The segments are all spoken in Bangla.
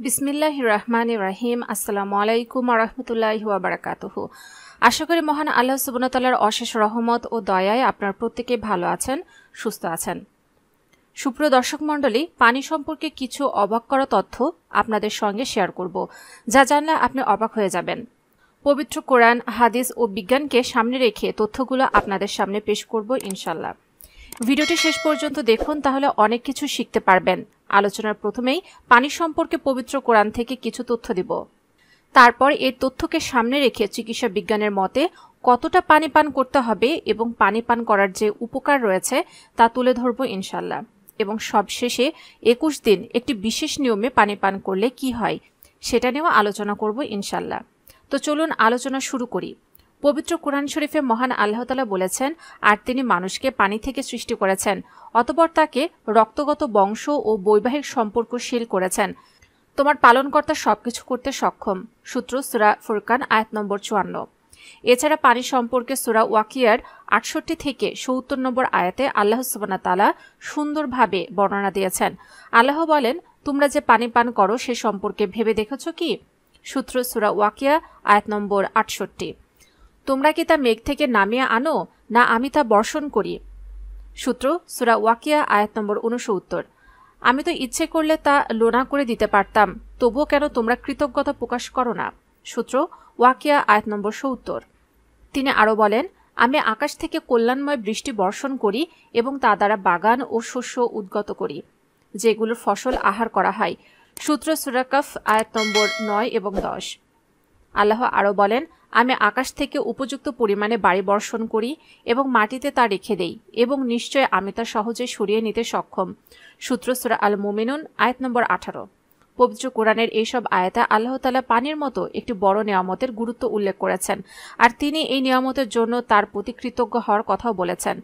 বিসমিল্লাহির রহমানির রহিম। আসসালামু আলাইকুম ওয়া রাহমাতুল্লাহি ওয়া বারাকাতুহু। আশা করি মহান আল্লাহ সুবহানাহু ওয়া তাআলার অশেষ রহমত ও দয়ায় আপনারা প্রত্যেকেই ভালো আছেন, সুস্থ আছেন। সুপ্রিয় দর্শক মণ্ডলী, পানি সম্পর্কে কিছু অবাক করা তথ্য আপনাদের সঙ্গে শেয়ার করব, যা জানলে আপনি অবাক হয়ে যাবেন। পবিত্র কোরআন, হাদিস ও বিজ্ঞানকে সামনে রেখে তথ্যগুলো আপনাদের সামনে পেশ করব ইনশাআল্লাহ। ভিডিওটি শেষ পর্যন্ত দেখুন, তাহলে অনেক কিছু শিখতে পারবেন। আলোচনার প্রথমেই পানি সম্পর্কে পবিত্র কোরআন থেকে কিছু তথ্য দিব। তারপর এই তথ্যকে সামনে রেখে চিকিৎসা বিজ্ঞানের মতে কতটা পানি পান করতে হবে এবং পানি পান করার যে উপকার রয়েছে তা তুলে ধরব ইনশাআল্লাহ। এবং সবশেষে 21 দিন একটি বিশেষ নিয়মে পানি পান করলে কি হয় সেটা নিয়েও আলোচনা করব ইনশাআল্লাহ। তো চলুন আলোচনা শুরু করি। পবিত্র কোরআন শরীফে মহান আল্লাহ তাআলা বলেছেন, আর তিনি মানুষকে পানি থেকে সৃষ্টি করেছেন, অতঃপর তাকে রক্তগত বংশ ও বৈবাহিক সম্পর্কশীল করেছেন। তোমার পালনকর্তা সবকিছু করতে সক্ষম। সূত্র সূরা ফুরকান আয়াত নম্বর 54। এছাড়া পানি সম্পর্কে সূরা ওয়াকিয়ার 68 থেকে 70 নম্বর আয়াতে আল্লাহ সুবহানাহু ওয়া তাআলা সুন্দরভাবে বর্ণনা দিয়েছেন। আল্লাহ বলেন, তোমরা যে পানি পান করো সে সম্পর্কে ভেবে দেখেছ কি? সূত্র সূরা ওয়াকিয়া আয়াত নম্বর 68। তোমরা কি তা মেঘ থেকে নামিয়ে আনো, না আমি তা বর্ষণ করি? সূত্র সূরা ওয়াকিয়া আয়াত নম্বর 69। আমি তো ইচ্ছে করলে তা লোনা করে দিতে পারতাম, তবুও কেন তোমরা কৃতজ্ঞতা প্রকাশ করো না? সূত্র ওয়াকিয়া আয়াত নম্বর 70। তিনি আরও বলেন, আমি আকাশ থেকে কল্যাণময় বৃষ্টি বর্ষণ করি এবং তা দ্বারা বাগান ও শস্য উদ্গত করি, যেগুলোর ফসল আহার করা হয়। সূত্র সূরা কাফ আয়াত নম্বর 9 এবং 10। আল্লাহ আরও বলেন, আমি আকাশ থেকে উপযুক্ত পরিমাণে বাড়ি বর্ষণ করি এবং মাটিতে তা রেখে দেই, এবং নিশ্চয় আমি তা সহজে সরিয়ে নিতে সক্ষম। সূত্র সূরা আল মুমিনুন আয়াত নম্বর 18। পবিত্র কোরআনের এইসব আয়াতে আল্লাহ তাআলা পানির মতো একটি বড় নিয়ামতের গুরুত্ব উল্লেখ করেছেন, আর তিনি এই নিয়ামতের জন্য তার প্রতি কৃতজ্ঞ হওয়ার কথাও বলেছেন।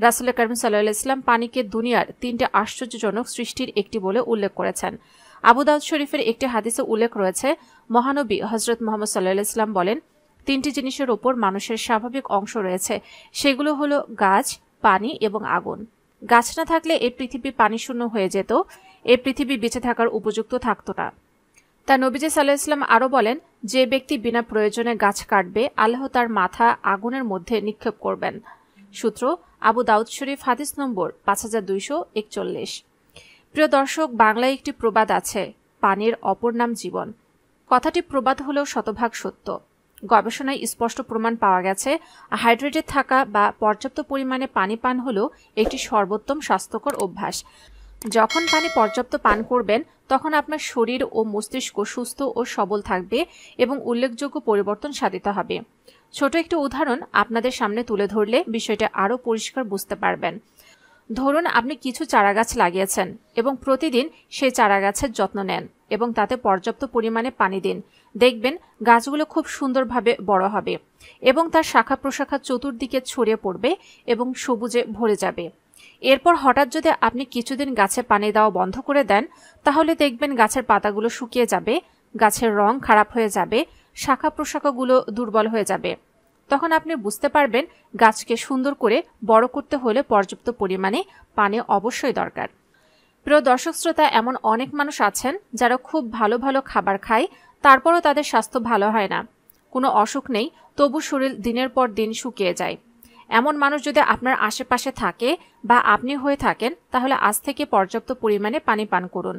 রাসূল কারীম সাল্লাল্লাহু আলাইহি ওয়াসাল্লাম পানিকে দুনিয়ার 3টি আশ্চর্যজনক সৃষ্টির একটি বলে উল্লেখ করেছেন। আবু দাউদ শরীফের একটি হাদিসে উল্লেখ রয়েছে, মহানবী হযরত মুহাম্মদ সাল্লাল্লাহু আলাইহি ওয়াসাল্লাম বলেন, 3টি জিনিসের উপর মানুষের স্বাভাবিক অংশ রয়েছে, সেগুলো হলো গাছ, পানি এবং আগুন। গাছ না থাকলে এই পৃথিবী পানি শূন্য হয়ে যেত, এই পৃথিবী বেঁচে থাকার উপযুক্ত থাকতো না। তা নবীজি সাল্লাল্লাহু আলাইহি ওয়াসাল্লাম আরও বলেন, যে ব্যক্তি বিনা প্রয়োজনে গাছ কাটবে, আল্লাহ তার মাথা আগুনের মধ্যে নিক্ষেপ করবেন। সূত্র আবু দাউদ শরীফ হাদিস নম্বর 5241। প্রিয় দর্শক, বাংলায় একটি প্রবাদ আছে, পানির অপর নাম জীবন। কথাটি প্রবাদ হলেও শতভাগ সত্য। গবেষণায় স্পষ্ট প্রমাণ পাওয়া গেছে, হাইড্রেটেড থাকা বা পর্যাপ্ত পরিমাণে পানি পান হলো একটি সর্বোত্তম স্বাস্থ্যকর অভ্যাস। যখন পানি পর্যাপ্ত পান করবেন, তখন আপনার শরীর ও মস্তিষ্ক সুস্থ ও সবল থাকবে এবং উল্লেখযোগ্য পরিবর্তন সাধিত হবে। ছোট একটি উদাহরণ আপনাদের সামনে তুলে ধরলে বিষয়টা আরও পরিষ্কার বুঝতে পারবেন। ধরুন আপনি কিছু চারাগাছ লাগিয়েছেন এবং প্রতিদিন সেই চারাগাছের যত্ন নেন এবং তাতে পর্যাপ্ত পরিমাণে পানি দিন। দেখবেন গাছগুলো খুব সুন্দরভাবে বড় হবে এবং তার শাখা প্রশাখা চতুর্দিকে ছড়িয়ে পড়বে এবং সবুজে ভরে যাবে। এরপর হঠাৎ যদি আপনি কিছুদিন গাছে পানি দেওয়া বন্ধ করে দেন, তাহলে দেখবেন গাছের পাতাগুলো শুকিয়ে যাবে, গাছের রং খারাপ হয়ে যাবে, শাখা প্রশাখাগুলো দুর্বল হয়ে যাবে। তখন আপনি বুঝতে পারবেন গাছকে সুন্দর করে বড় করতে হলে পর্যাপ্ত পরিমাণে পানি অবশ্যই দরকার। প্রিয় দর্শক শ্রোতা, এমন অনেক মানুষ আছেন যারা খুব ভালো ভালো খাবার খায়, তারপরও তাদের স্বাস্থ্য ভালো হয় না। কোনো অসুখ নেই, তবু শরীর দিনের পর দিন শুকিয়ে যায়। এমন মানুষ যদি আপনার আশেপাশে থাকে বা আপনি হয়ে থাকেন, তাহলে আজ থেকে পর্যাপ্ত পরিমাণে পানি পান করুন।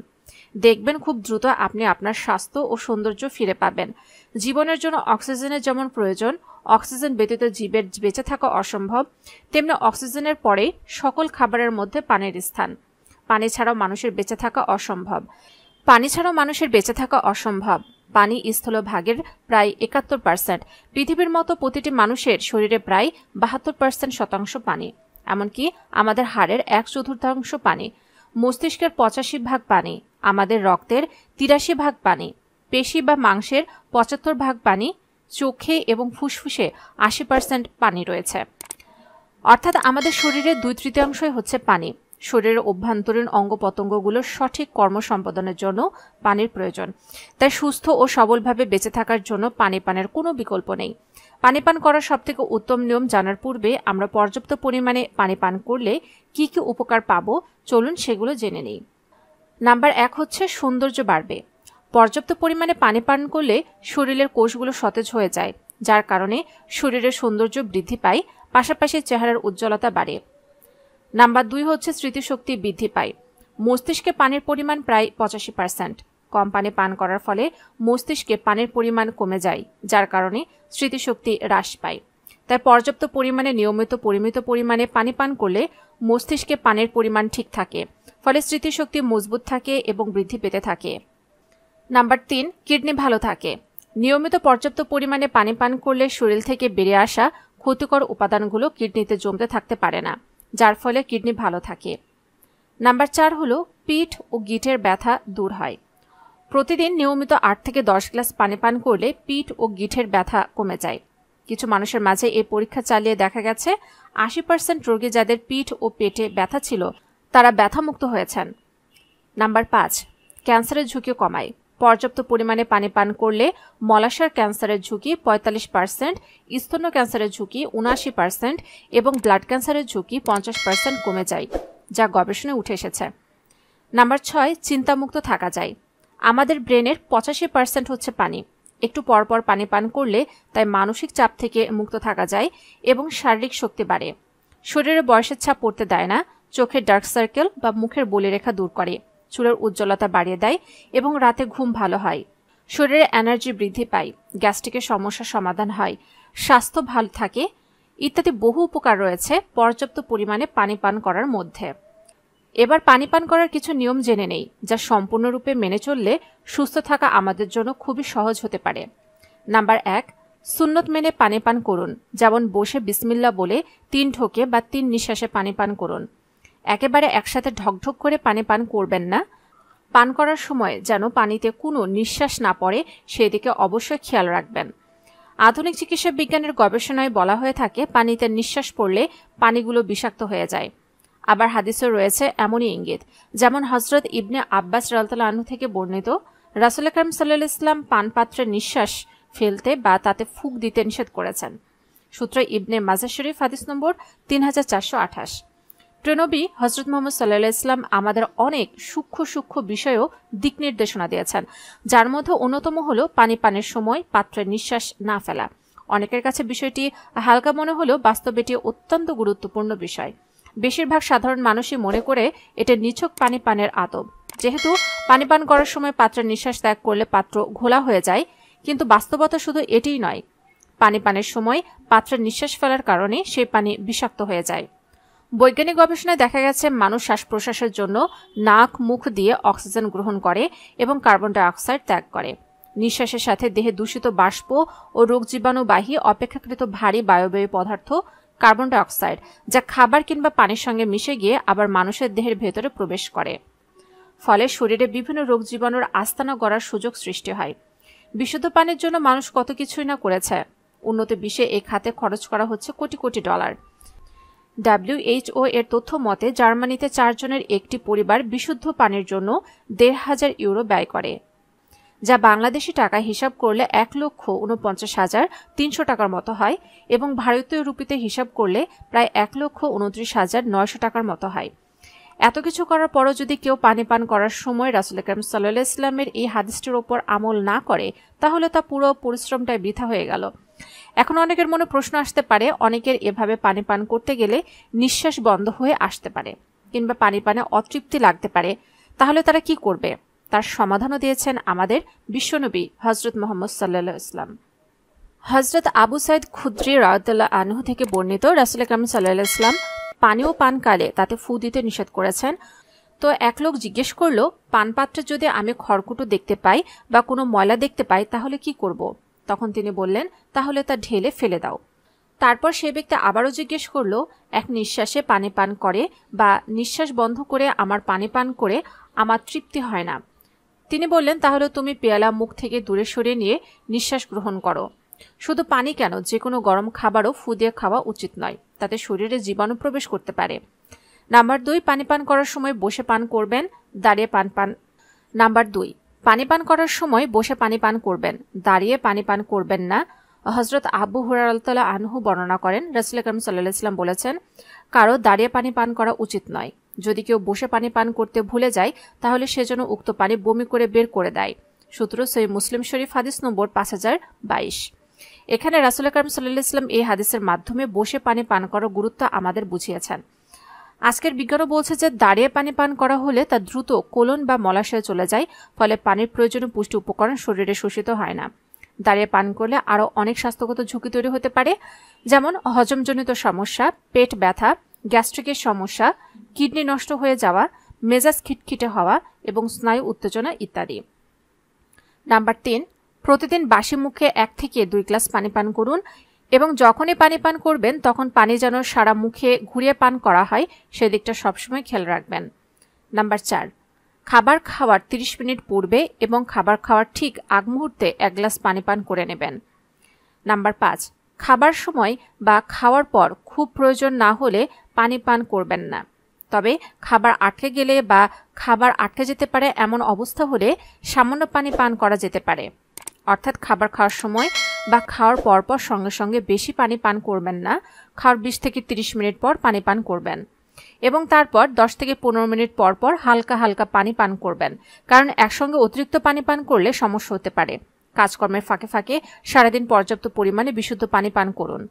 দেখবেন খুব দ্রুত আপনি আপনার স্বাস্থ্য ও সৌন্দর্য ফিরে পাবেন। জীবনের জন্য অক্সিজেনের যেমন প্রয়োজন, অক্সিজেন ব্যতীত জীবের বেঁচে থাকা অসম্ভব, তেমনি অক্সিজেনের পরে সকল খাবারের মধ্যে পানির স্থান। পানি ছাড়াও মানুষের বেঁচে থাকা অসম্ভব। পানি স্থলভাগের প্রায় 71%। পৃথিবীর মতো প্রতিটি মানুষের শরীরে প্রায় 72% পানি। এমনকি আমাদের হাড়ের 1/4 পানি, মস্তিষ্কের 85% পানি, আমাদের রক্তের 83% পানি, পেশি বা মাংসের 75% পানি, চোখে এবং ফুসফুসে 80% পানি রয়েছে। অর্থাৎ আমাদের শরীরের 2/3 হচ্ছে পানি। শরীরের অভ্যন্তরীণ অঙ্গ প্রত্যঙ্গগুলোর সঠিক কর্ম সম্পাদনের জন্য পানির প্রয়োজন। তাই সুস্থ ও সবলভাবে বেঁচে থাকার জন্য পানি পানের কোনো বিকল্প নেই। পানি পান করার সবথেকে উত্তম নিয়ম জানার পূর্বে আমরা পর্যাপ্ত পরিমাণে পানি পান করলে কি কি উপকার পাবো, চলুন সেগুলো জেনে নিই। নাম্বার 1 হচ্ছে সৌন্দর্য বাড়বে। পর্যাপ্ত পরিমাণে পানি পান করলে শরীরের কোষগুলো সতেজ হয়ে যায়, যার কারণে শরীরের সৌন্দর্য বৃদ্ধি পায়, পাশাপাশি চেহারার উজ্জ্বলতা বাড়ে। নাম্বার 2 হচ্ছে স্মৃতিশক্তি বৃদ্ধি পায়। মস্তিষ্কে পানির পরিমাণ প্রায় 85%। কম পানি পান করার ফলে মস্তিষ্কে পানির পরিমাণ কমে যায়, যার কারণে স্মৃতিশক্তি হ্রাস পায়। তাই পর্যাপ্ত পরিমাণে নিয়মিত পরিমিত পরিমাণে পানি পান করলে মস্তিষ্কে পানির পরিমাণ ঠিক থাকে, ফলে স্মৃতিশক্তি মজবুত থাকে এবং বৃদ্ধি পেতে থাকে। নাম্বার 3, কিডনি ভালো থাকে। নিয়মিত পর্যাপ্ত পরিমাণে পানি পান করলে শরীর থেকে বেরিয়ে আসা ক্ষতিকর উপাদানগুলো কিডনিতে জমতে থাকতে পারে না, যার ফলে কিডনি ভালো থাকে। নাম্বার 4 হলো পিঠ ও গিঁটের ব্যথা দূর হয়। প্রতিদিন নিয়মিত 8 থেকে 10 গ্লাস পানি পান করলে পিঠ ও গিঁটের ব্যথা কমে যায়। কিছু মানুষের মাঝে এই পরীক্ষা চালিয়ে দেখা গেছে 80% রোগী যাদের পিঠ ও পেটে ব্যথা ছিল তারা ব্যথামুক্ত হয়েছেন। নাম্বার 5, ক্যান্সারের ঝুঁকি কমায়। পর্যাপ্ত পরিমাণে পানি পান করলে মলাশয়ের ক্যান্সারের ঝুঁকি 45%, স্তন্য ক্যান্সারের ঝুঁকি 79% এবং ব্লাড ক্যান্সারের ঝুঁকি 50% কমে যায়, যা গবেষণায় উঠে এসেছে। নাম্বার 6, চিন্তামুক্ত থাকা যায়। আমাদের ব্রেনের 85% হচ্ছে পানি। একটু পরপর পানি পান করলে তাই মানসিক চাপ থেকে মুক্ত থাকা যায় এবং শারীরিক শক্তি বাড়ে। শরীরে বয়সের ছাপ পড়তে দেয় না, চোখের ডার্ক সার্কেল বা মুখের বলিরেখা দূর করে, চুলের উজ্জ্বলতা বাড়িয়ে দেয় এবং রাতে ঘুম ভালো হয়। শরীরে এনার্জি বৃদ্ধি পায়, গ্যাস্ট্রিকের সমস্যার সমাধান হয়, স্বাস্থ্য ভালো থাকে ইত্যাদি বহু উপকার রয়েছে পর্যাপ্ত পরিমাণে পানি পান করার মধ্যে। এবার পানি পান করার কিছু নিয়ম জেনে নেই, যা সম্পূর্ণরূপে মেনে চললে সুস্থ থাকা আমাদের জন্য খুবই সহজ হতে পারে। নাম্বার 1, সুন্নত মেনে পানি পান করুন। যেমন বসে বিসমিল্লাহ বলে 3 ঢোকে বা 3 নিঃশ্বাসে পানি পান করুন। একেবারে একসাথে ঢকঢক করে পানি পান করবেন না। পান করার সময় যেন পানিতে কোনো নিঃশ্বাস না পড়ে সেদিকে অবশ্যই খেয়াল রাখবেন। আধুনিক চিকিৎসা বিজ্ঞানের গবেষণায় বলা হয়ে থাকে পানিতে নিঃশ্বাস পড়লে পানিগুলো বিষাক্ত হয়ে যায়। আবার হাদিসে রয়েছে এমনই ইঙ্গিত, যেমন হযরত ইবনে আব্বাস রাদিয়াল্লাহু আনহু থেকে বর্ণিত, রাসূল আকরাম সাল্লাল্লাহু আলাইহি ওয়াসাল্লাম পানপাত্রে নিঃশ্বাস ফেলতে বা তাতে ফুঁক দিতে নিষেধ করেছেন। সূত্র ইবনে মাজাহ শরীফ, হাদিস নম্বর 3428। প্রিয়নবী হযরত মুহাম্মদ সাল্লাল্লাহু আলাইহি ওয়াসাল্লাম আমাদের অনেক সূক্ষ্ম সূক্ষ্ম বিষয়েও দিক নির্দেশনা দিয়েছেন, যার মধ্যে অন্যতম হলো পানি পানের সময় পাত্রে নিঃশ্বাস না ফেলা। অনেকের কাছে বিষয়টি হালকা মনে হলেও বাস্তবে এটি অত্যন্ত গুরুত্বপূর্ণ বিষয়। বেশিরভাগ সাধারণ মানুষই মনে করে এটা নিছক পানি পানের আদব। যেহেতু পানি পান করার সময় পাত্রে নিঃশ্বাস ত্যাগ করলে পাত্র ঘোলা হয়ে যায়, কিন্তু বাস্তবতা শুধু এটিই নয়, পানি পানের সময় পাত্রে নিঃশ্বাস ফেলার কারণে সেই পানি বিষাক্ত হয়ে যায়। বৈজ্ঞানিক গবেষণায় দেখা গেছে মানুষ শ্বাস প্রশ্বাসের জন্য নাক মুখ দিয়ে অক্সিজেন গ্রহণ করে এবং কার্বন ডাই অক্সাইড ত্যাগ করে। নিঃশ্বাসের সাথে দেহে দূষিত বাষ্প ও রোগ জীবাণুবাহী অপেক্ষাকৃত ভারী বায়বীয় পদার্থ কার্বন ডাই অক্সাইড, যা খাবার কিংবা পানির সঙ্গে মিশে গিয়ে আবার মানুষের দেহের ভেতরে প্রবেশ করে। ফলে শরীরে বিভিন্ন রোগ জীবাণুর আস্তানা গড়ার সুযোগ সৃষ্টি হয়। বিশুদ্ধ পানির জন্য মানুষ কত কিছুই না করেছে। উন্নত বিশ্বে এই খাতে খরচ করা হচ্ছে কোটি কোটি ডলার। WHO এর তথ্য মতে জার্মানিতে 4 জনের একটি পরিবার বিশুদ্ধ পানির জন্য 1,500 ইউরো ব্যয় করে, যা বাংলাদেশি টাকায় হিসাব করলে 1,49,300 টাকার মতো হয় এবং ভারতীয় রুপিতে হিসাব করলে প্রায় 1,29,900 টাকার মতো হয়। এত কিছু করার পরও যদি কেউ পানি পান করার সময় রাসূল আকরাম সাল্লাল্লাহু আলাইহি ওয়াসাল্লামের এই হাদিসটির উপর আমল না করে, তাহলে তা পুরো পরিশ্রমটাই বৃথা হয়ে গেল। এখন অনেকের মনে প্রশ্ন আসতে পারে, অনেকের এভাবে পানি পান করতে গেলে নিঃশ্বাস বন্ধ হয়ে আসতে পারে কিংবা পানি পানে অতৃপ্তি লাগতে পারে, তাহলে তারা কি করবে? তার সমাধানও দিয়েছেন আমাদের বিশ্বনবী হযরত মুহাম্মদ সাল্লাল্লাহু আলাইহি ওয়াসাল্লাম। হযরত আবু সাঈদ খুদরি রাদিয়াল্লাহু আনহু থেকে বর্ণিত, রাসূল আকরাম সাল্লাল্লাহু আলাইহি ওয়াসাল্লাম পানীয় পানকালে তাতে ফু দিতে নিষেধ করেছেন। তো এক লোক জিজ্ঞেস করল, পানপাত্রে যদি আমি খড়কুটো দেখতে পাই বা কোনো ময়লা দেখতে পাই তাহলে কি করব? তখন তিনি বললেন, তাহলে তা ঢেলে ফেলে দাও। তারপর সে ব্যক্তি আবারও জিজ্ঞেস করল, এক নিঃশ্বাসে পানি পান করে বা নিঃশ্বাস বন্ধ করে আমার পানি পান করে আমার তৃপ্তি হয় না। তিনি বললেন, তাহলে তুমি পেয়ালা মুখ থেকে দূরে সরিয়ে নিয়ে নিঃশ্বাস গ্রহণ করো। শুধু পানি কেন, যে কোনো গরম খাবারও ফু দিয়ে খাওয়া উচিত নয়, তাতে শরীরে জীবাণু প্রবেশ করতে পারে। নাম্বার 2, পানি পান করার সময় বসে পান করবেন, দাঁড়িয়ে পান। নাম্বার 2, পানি পান করার সময় বসে পানি পান করবেন, দাঁড়িয়ে পানি পান করবেন না। হযরত আবু হুরায়রা রাদিয়াল্লাহু আনহু বর্ণনা করেন, রাসূল আকরাম সাল্লাল্লাহু আলাইহি ওয়াসাল্লাম বলেছেন, কারো দাঁড়িয়ে পানি পান করা উচিত নয়। যদি কেউ বসে পানি পান করতে ভুলে যায়, তাহলে সে যেন উক্ত পানি বমি করে বের করে দেয়। সূত্র সহিহ মুসলিম শরীফ হাদিস নম্বর 5022। এখানে রাসূল কারীম সাল্লাল্লাহু আলাইহি ওয়াসাল্লাম এই হাদিসের মাধ্যমে বসে পানি পান করার গুরুত্ব আমাদের বুঝিয়েছেন। আজকের বিজ্ঞানও বলছে যে দাঁড়িয়ে পানি পান করা হলে তা দ্রুত কোলন বা মলাশয়ে চলে যায়, ফলে পানির প্রয়োজনীয় পুষ্টি উপকরণ শরীরে শোষিত হয় না। দাঁড়িয়ে পান করলে আরও অনেক স্বাস্থ্যগত ঝুঁকি তৈরি হতে পারে, যেমন হজমজনিত সমস্যা, পেট ব্যথা, গ্যাস্ট্রিকের সমস্যা, কিডনি নষ্ট হয়ে যাওয়া, মেজাজ খিটখিটে হওয়া এবং স্নায়ু উত্তেজনা ইত্যাদি। নাম্বার 3, প্রতিদিন বাসি মুখে 1 থেকে 2 গ্লাস পানি পান করুন এবং যখনই পানি পান করবেন তখন পানি যেন সারা মুখে ঘুরিয়ে পান করা হয় সেদিকটা সবসময় খেয়াল রাখবেন। নাম্বার 4, খাবার খাওয়ার 30 মিনিট পূর্বে এবং খাবার খাওয়ার ঠিক আগ মুহূর্তে 1 গ্লাস পানি পান করে নেবেন। নাম্বার 5, খাবার সময় বা খাওয়ার পর খুব প্রয়োজন না হলে পানি পান করবেন না। তবে খাবার আটকে গেলে বা খাবার আটকে যেতে পারে এমন অবস্থা হলে সামান্য পানি পান করা যেতে পারে। অর্থাৎ খাবার খাওয়ার সময় বা খাওয়ার পরপর সঙ্গে সঙ্গে বেশি পানি পান করবেন না। খাওয়ার 20 থেকে 30 মিনিট পর পানি পান করবেন এবং তারপর 10 থেকে 15 মিনিট পর পর হালকা হালকা পানি পান করবেন, কারণ একসঙ্গে অতিরিক্ত পানি পান করলে সমস্যা হতে পারে। কাজকর্মের ফাঁকে ফাঁকে সারাদিন পর্যাপ্ত পরিমাণে বিশুদ্ধ পানি পান করুন।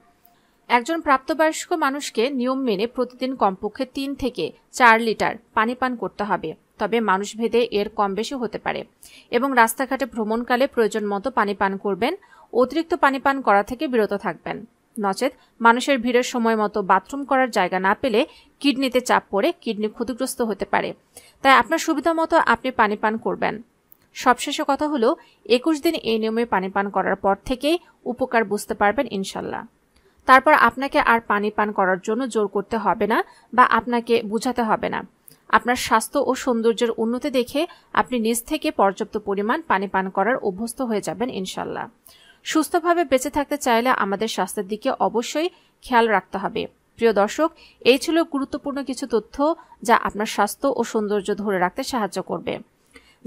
একজন প্রাপ্তবয়স্ক মানুষকে নিয়ম মেনে প্রতিদিন কমপক্ষে 3 থেকে 4 লিটার পানি পান করতে হবে, তবে মানুষভেদে এর কম বেশি হতে পারে। এবং রাস্তাঘাটে ভ্রমণকালে প্রয়োজন মতো পানি পান করবেন। অতিরিক্ত পানি পান করা থেকে বিরত থাকবেন। নচেত মানুষের ভিড়ের সময় মতো বাথরুম করার জায়গা না পেলে কিডনিতে চাপ পড়ে কিডনি ক্ষতিগ্রস্ত হতে পারে। তাই আপনার সুবিধা মতো আপনি পানি পান করবেন। সবশেষে কথা হলো 21 দিন এই নিয়মে পানি পান করার পর থেকেই উপকার বুঝতে পারবেন ইনশাল্লাহ। তারপর আপনাকে আর পানি পান করার জন্য জোর করতে হবে না বা আপনাকে বুঝাতে হবে না। আপনার স্বাস্থ্য ও সৌন্দর্যের উন্নতি দেখে আপনি নিজ থেকে পর্যাপ্ত পরিমাণ পানি পান করার অভ্যস্ত হয়ে যাবেন ইনশাল্লাহ। সুস্থভাবে বেঁচে থাকতে চাইলে আমাদের স্বাস্থ্যের দিকে অবশ্যই খেয়াল রাখতে হবে। প্রিয় দর্শক, এই ছিল গুরুত্বপূর্ণ কিছু তথ্য যা আপনার স্বাস্থ্য ও সৌন্দর্য ধরে রাখতে সাহায্য করবে।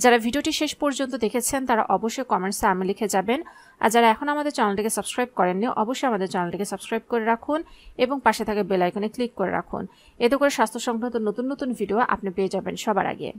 যারা ভিডিওটি শেষ পর্যন্ত দেখেছেন তারা অবশ্যই কমেন্টসে আমি লিখে যাবেন, আর যারা এখন আমাদের চ্যানেলটিকে সাবস্ক্রাইব করেননি অবশ্যই আমাদের চ্যানেলটিকে সাবস্ক্রাইব করে রাখুন এবং পাশে থাকা বেল আইকনে ক্লিক করে রাখুন। এতে করে স্বাস্থ্য সংক্রান্ত নতুন নতুন ভিডিও আপনি পেয়ে যাবেন সবার আগে।